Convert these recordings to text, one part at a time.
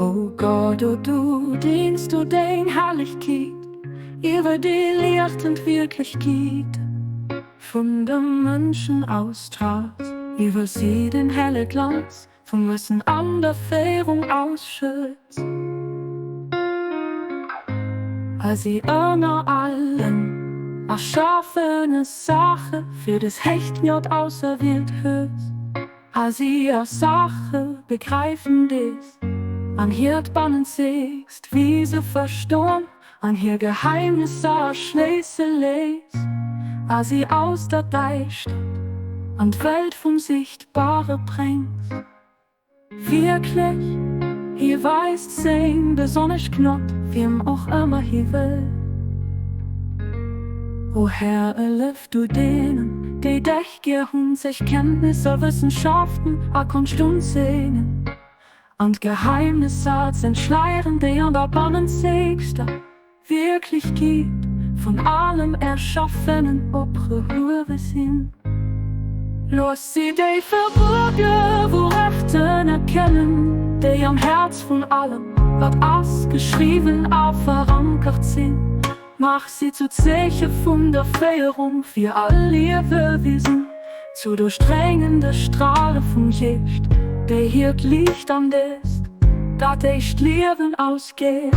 O Gott, o du dienst du den Herrlichkeit, über die Licht und Wirklichkeit von den Menschen austrahlt, über sie den helle Glanz von Wissen an der Fährung ausschützt. Als sie einer allen erschaffene Sache für das Hechtjod auserwählt höchst, als sie ihre Sache begreifen ist, an hiert bannen siehst, wie sie verstorben, an hier Geheimnisse erschließen lässt, als sie aus der Deichstadt an die Welt vom Sichtbare bringt. Wirklich, hier weist sehen, besonders knott, wie ihm auch immer hier will. O Herr, erlift du denen, die dich gehn sich Kenntnisse, Wissenschaften, a Kunst und Sehnen, und Geheimnisse sind Schleiern, die an der Bannen siegst, wirklich gibt, von allem Erschaffenen, ob wir sind. Los sie die Verborgen, wo Rechten erkennen, die am Herz von allem, was ausgeschrieben, auch verankert sind. Mach sie zu Zeichen von der Feierung für all ihr Wesen, zu durchdrängende Strahlen vom Licht, der hier Licht an ist, dat echt Leben ausgeht.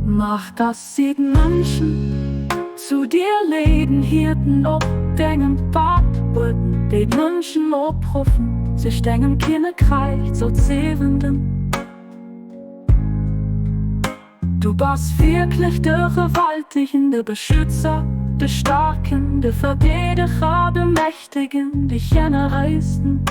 Mach, dass sie den Menschen zu dir leden, Hirten ob deinem Bad wurden, die Menschen obrufen, sich deinem Kinderkreis so zählenden. Du bist wirklich der Gewaltigen, der Beschützer, der Starken, der Verteidiger, der Mächtigen, die Genereisten.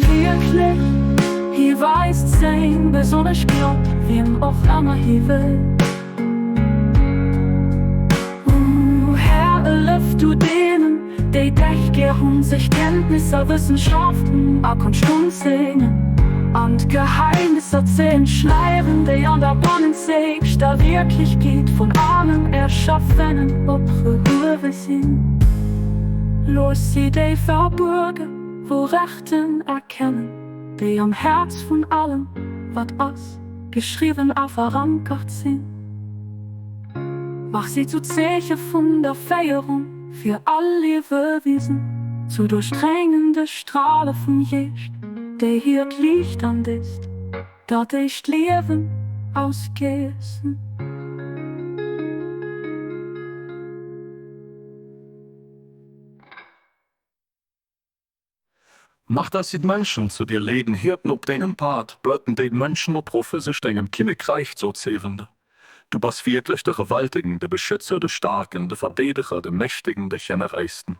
Wirklich, hier weist sein, besonders Gott, wie ihm auch immer hier will. Herr, erlift du denen, die dich gehn sich Kenntnisse, Wissenschaften, a Kunst und Sehnen, und Geheimnisse erzählen, Schleiern, die an der Bannen siegst, da wirklich geht von allem Erschaffenen, ob wir sind. Los sie die Verborgen, wo Rechten erkennen, die am Herz von allem, was ausgeschrieben, auch verankert sind. Mach sie zu Zeichen von der Feierung für all ihr Wesen, zu durchdrängende Strahlen vom Licht, der hier Licht an ist, dat echt Leben ausgessen. Mach, dass sie die Menschen zu dir leden, Hirten ob deinem Part, blöten den Menschen obrufe, sich deinem Kinderkreis so zählende. Du bist wirklich der Gewaltigen, der Beschützer, der Starken, der Verteidiger, der Mächtigen, der Genereisten.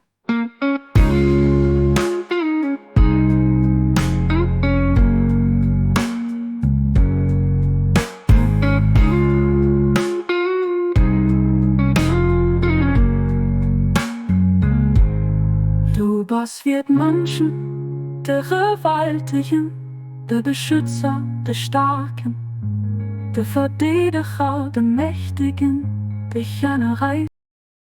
Du bist wie die Menschen, der Gewaltigen, der Beschützer, der Starken, der Verteidiger, der Mächtigen, der Genereisten.